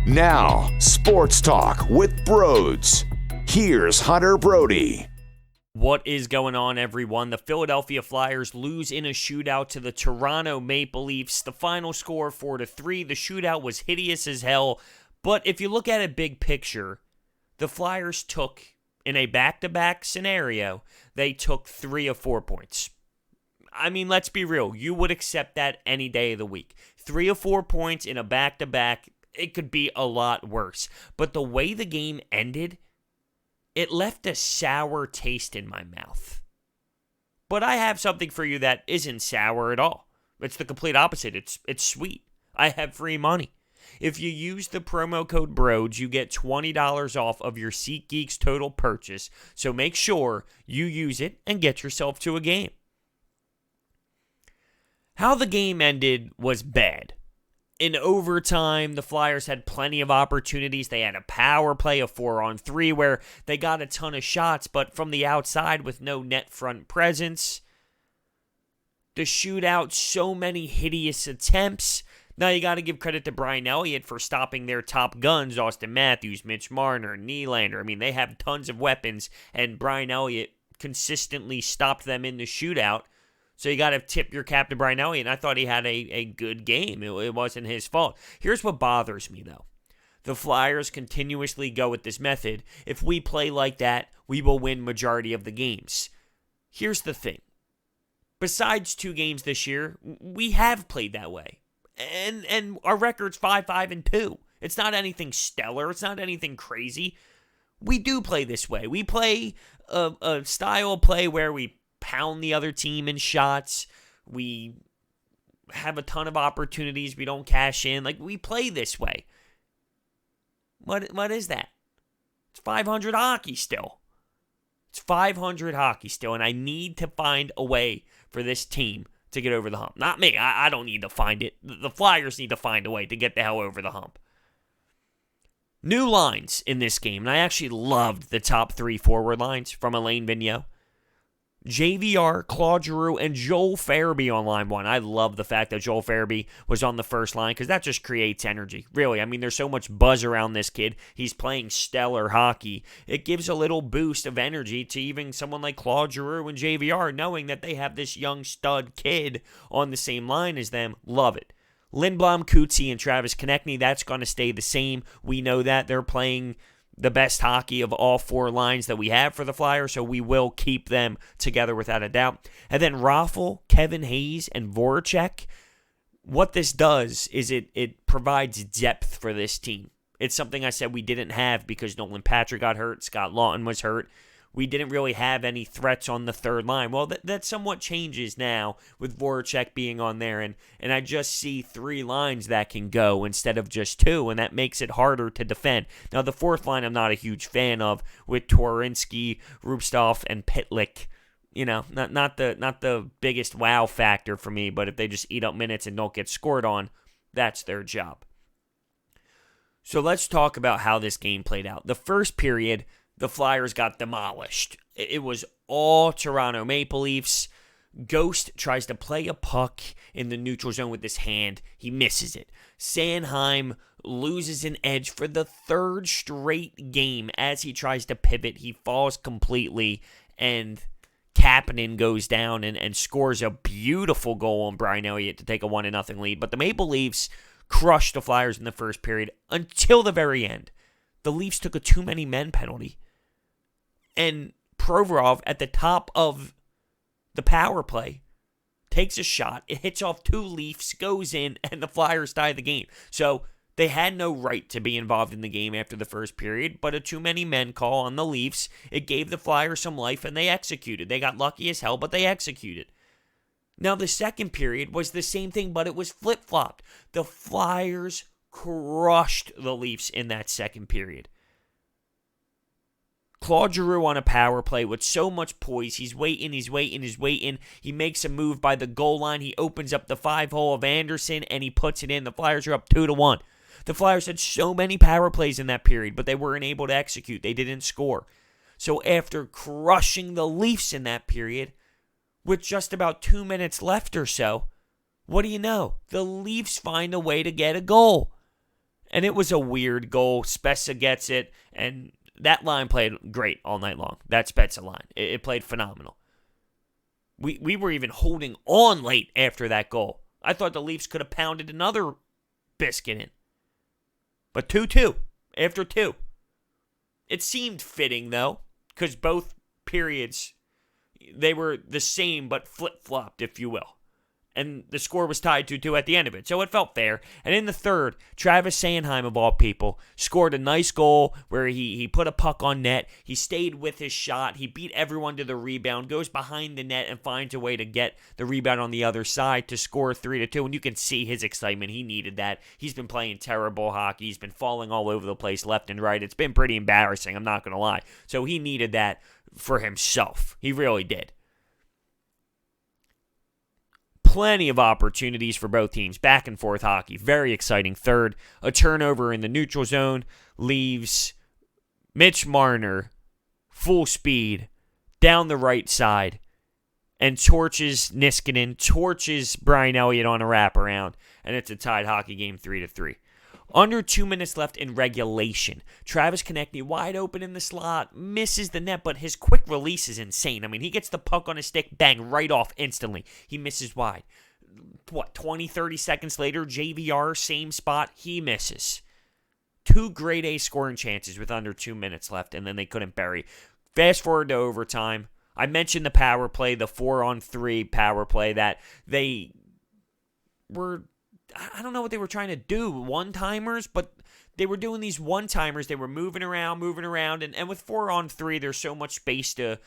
Now, Sports Talk with Broads. Here's Hunter Brody. What is going on, everyone? The Philadelphia Flyers lose in a shootout to the Toronto Maple Leafs. The final score 4-3. The shootout was hideous as hell. But if you look at it big picture, the Flyers took, in a back-to-back scenario, they took 3 of 4 points. I mean, let's be real. You would accept that any day of the week. 3 of 4 points in a back-to-back, it could be a lot worse. But the way the game ended, it left a sour taste in my mouth. But I have something for you that isn't sour at all. It's the complete opposite. It's sweet. I have free money. If you use the promo code BROADS, you get $20 off of your SeatGeek's total purchase. So make sure you use it and get yourself to a game. How the game ended was bad. In overtime, the Flyers had plenty of opportunities. They had a power play, a 4-on-3, where they got a ton of shots, but from the outside with no net front presence. The shootout, so many hideous attempts. Now you got to give credit to Brian Elliott for stopping their top guns, Austin Matthews, Mitch Marner, Nylander. I mean, they have tons of weapons, and Brian Elliott consistently stopped them in the shootout. So you got to tip your cap to Brian Elliott, and I thought he had a good game. It wasn't his fault. Here's what bothers me, though. The Flyers continuously go with this method. If we play like that, we will win majority of the games. Here's the thing. Besides 2 games this year, we have played that way. And our record's 5-5-2. It's not anything stellar. It's not anything crazy. We do play this way. We play a style of play where we pound the other team in shots. We have a ton of opportunities. We don't cash in. Like, we play this way. What is that? It's 500 hockey still. It's 500 hockey still, and I need to find a way for this team to get over the hump. Not me. I don't need to find it. The Flyers need to find a way to get the hell over the hump. New lines in this game, and I actually loved the top 3 forward lines from Alain Vigneault. JVR, Claude Giroux, and Joel Farabee on line 1. I love the fact that Joel Farabee was on the first line because that just creates energy. Really, I mean, there's so much buzz around this kid. He's playing stellar hockey. It gives a little boost of energy to even someone like Claude Giroux and JVR, knowing that they have this young stud kid on the same line as them. Love it. Lindblom, Couturier, and Travis Konecny, that's going to stay the same. We know that they're playing the best hockey of all 4 lines that we have for the Flyers, so we will keep them together without a doubt. And then Raffl, Kevin Hayes, and Voracek, what this does is it provides depth for this team. It's something I said we didn't have because Nolan Patrick got hurt, Scott Lawton was hurt. We didn't really have any threats on the third line. Well, that somewhat changes now with Voracek being on there, and I just see 3 lines that can go instead of just 2, and that makes it harder to defend. Now, the fourth line I'm not a huge fan of with Twarynski, Rupstov, and Pitlick. You know, not the biggest wow factor for me, but if they just eat up minutes and don't get scored on, that's their job. So let's talk about how this game played out. The first period, the Flyers got demolished. It was all Toronto Maple Leafs. Ghost tries to play a puck in the neutral zone with his hand. He misses it. Sanheim loses an edge for the 3rd straight game. As he tries to pivot, he falls completely, and Kapanen goes down and scores a beautiful goal on Brian Elliott to take a 1-0 lead. But the Maple Leafs crushed the Flyers in the first period until the very end. The Leafs took a too-many-men penalty. And Provorov, at the top of the power play, takes a shot. It hits off 2 Leafs, goes in, and the Flyers tie the game. So they had no right to be involved in the game after the first period, but a too-many-men call on the Leafs, it gave the Flyers some life, and they executed. They got lucky as hell, but they executed. Now, the second period was the same thing, but it was flip-flopped. The Flyers crushed the Leafs in that second period. Claude Giroux on a power play with so much poise. He's waiting. He makes a move by the goal line. He opens up the 5-hole of Anderson, and he puts it in. The Flyers are up 2-1. The Flyers had so many power plays in that period, but they weren't able to execute. They didn't score. So after crushing the Leafs in that period, with just about 2 minutes left or so, what do you know? The Leafs find a way to get a goal. And it was a weird goal. Spezza gets it, and that line played great all night long. That Spezza line. It played phenomenal. We were even holding on late after that goal. I thought the Leafs could have pounded another biscuit in. But 2-2 after 2. It seemed fitting, though, because both periods, they were the same but flip-flopped, if you will. And the score was tied 2-2 at the end of it. So it felt fair. And in the third, Travis Sanheim, of all people, scored a nice goal where he put a puck on net. He stayed with his shot. He beat everyone to the rebound, goes behind the net, and finds a way to get the rebound on the other side to score 3-2. And you can see his excitement. He needed that. He's been playing terrible hockey. He's been falling all over the place left and right. It's been pretty embarrassing, I'm not going to lie. So he needed that for himself. He really did. Plenty of opportunities for both teams. Back and forth hockey. Very exciting. Third, a turnover in the neutral zone leaves Mitch Marner full speed down the right side and torches Niskanen, torches Brian Elliott on a wraparound, and it's a tied hockey game 3-3. Under 2 minutes left in regulation. Travis Konecny wide open in the slot, misses the net, but his quick release is insane. I mean, he gets the puck on his stick, bang, right off instantly. He misses wide. 20, 30 seconds later, JVR, same spot, he misses. 2 grade A scoring chances with under 2 minutes left, and then they couldn't bury. Fast forward to overtime. I mentioned the power play, the 4-on-3 power play that they were... I don't know what they were trying to do, one-timers, but they were doing these one-timers. They were moving around, and with 4-on-3, there's so much space to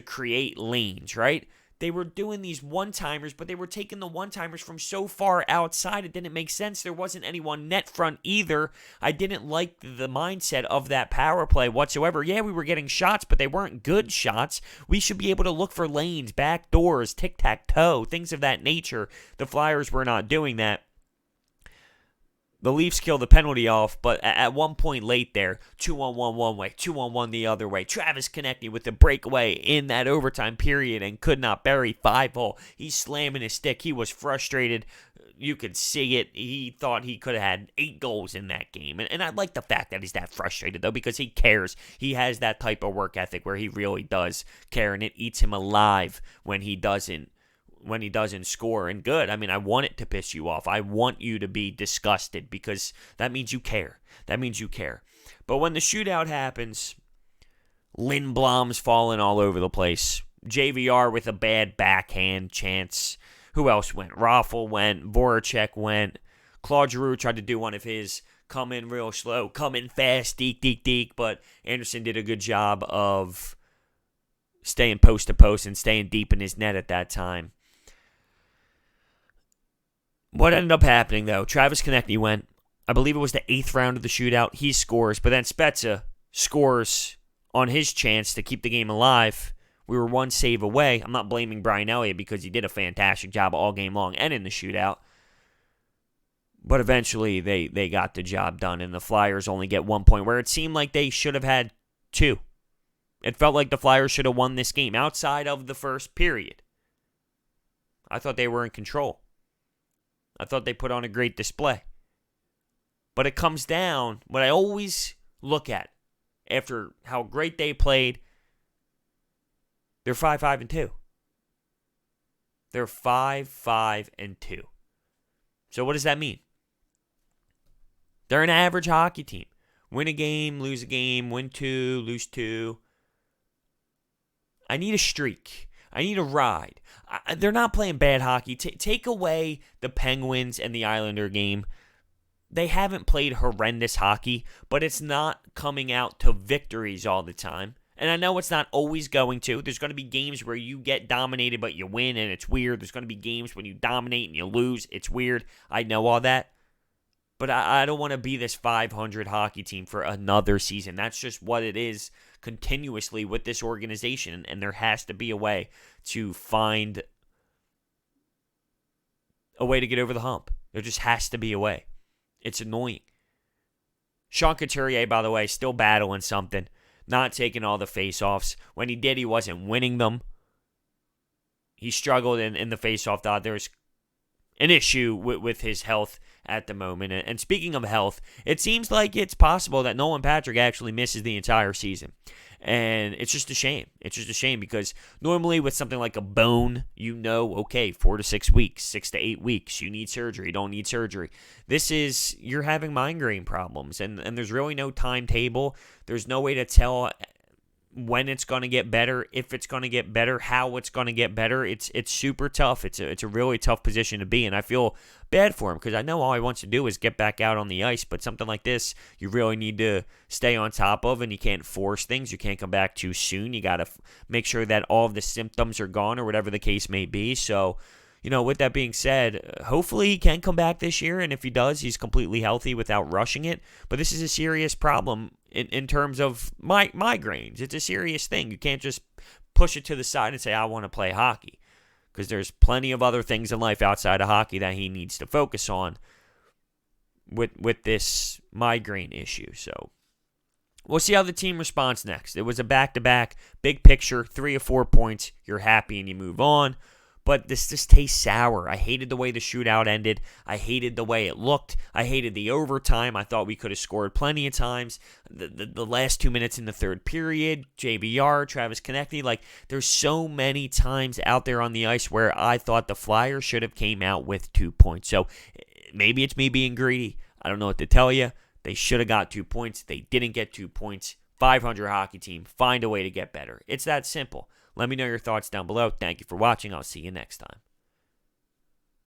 create lanes, right? They were doing these one-timers, but they were taking the one-timers from so far outside, it didn't make sense. There wasn't anyone net front either. I didn't like the mindset of that power play whatsoever. Yeah, we were getting shots, but they weren't good shots. We should be able to look for lanes, back doors, tic-tac-toe, things of that nature. The Flyers were not doing that. The Leafs kill the penalty off, but at one point late there, 2-on-1 one way, 2-on-1 the other way. Travis Konecny with the breakaway in that overtime period and could not bury 5-hole. He's slamming his stick. He was frustrated. You could see it. He thought he could have had 8 goals in that game. And I like the fact that he's that frustrated, though, because he cares. He has that type of work ethic where he really does care, and it eats him alive when he doesn't score. And good. I mean, I want it to piss you off. I want you to be disgusted because that means you care. But when the shootout happens, Lindblom's falling all over the place. JVR with a bad backhand chance. Who else went? Raffl went. Voracek went. Claude Giroux tried to do one of his come in real slow, come in fast, deke. But Anderson did a good job of staying post to post and staying deep in his net at that time. What ended up happening, though, Travis Konecny went, I believe it was the 8th round of the shootout. He scores, but then Spezza scores on his chance to keep the game alive. We were one save away. I'm not blaming Brian Elliott because he did a fantastic job all game long and in the shootout. But eventually they got the job done, and the Flyers only get 1 point, where it seemed like they should have had 2. It felt like the Flyers should have won this game outside of the first period. I thought they were in control. I thought they put on a great display. But it comes down, what I always look at after how great they played, they're 5-5-2. They're 5-5-2. So what does that mean? They're an average hockey team. Win a game, lose a game, win 2, lose 2. I need a streak. I need a ride. They're not playing bad hockey. Take away the Penguins and the Islander game. They haven't played horrendous hockey, but it's not coming out to victories all the time. And I know it's not always going to. There's going to be games where you get dominated, but you win, and it's weird. There's going to be games when you dominate and you lose. It's weird. I know all that. But I don't want to be this 500 hockey team for another season. That's just what it is continuously with this organization. And there has to be a way to find a way to get over the hump. There just has to be a way. It's annoying. Sean Couturier, by the way, still battling something. Not taking all the face-offs. When he did, he wasn't winning them. He struggled in the face-off dot. There's an issue with his health at the moment. And speaking of health, it seems like it's possible that Nolan Patrick actually misses the entire season. And it's just a shame. It's just a shame because normally with something like a bone, okay, 4 to 6 weeks, 6 to 8 weeks, you need surgery, don't need surgery. This is, you're having migraine problems, and there's really no timetable. There's no way to tell when it's going to get better, if it's going to get better, how it's going to get better. It's super tough. It's a really tough position to be in. I feel bad for him because I know all he wants to do is get back out on the ice, but something like this, you really need to stay on top of, and you can't force things. You can't come back too soon. You got to make sure that all of the symptoms are gone or whatever the case may be. So, with that being said, hopefully he can come back this year, and if he does, he's completely healthy without rushing it. But this is a serious problem in terms of migraines. It's a serious thing. You can't just push it to the side and say, I want to play hockey, because there's plenty of other things in life outside of hockey that he needs to focus on with this migraine issue. So we'll see how the team responds next. It was a back-to-back, big picture, 3 or 4 points. You're happy and you move on. But this just tastes sour. I hated the way the shootout ended. I hated the way it looked. I hated the overtime. I thought we could have scored plenty of times. The last 2 minutes in the third period, JVR, Travis Konecny, there's so many times out there on the ice where I thought the Flyers should have came out with 2 points. So maybe it's me being greedy. I don't know what to tell you. They should have got 2 points. They didn't get 2 points. 500 hockey team. Find a way to get better. It's that simple. Let me know your thoughts down below. Thank you for watching. I'll see you next time.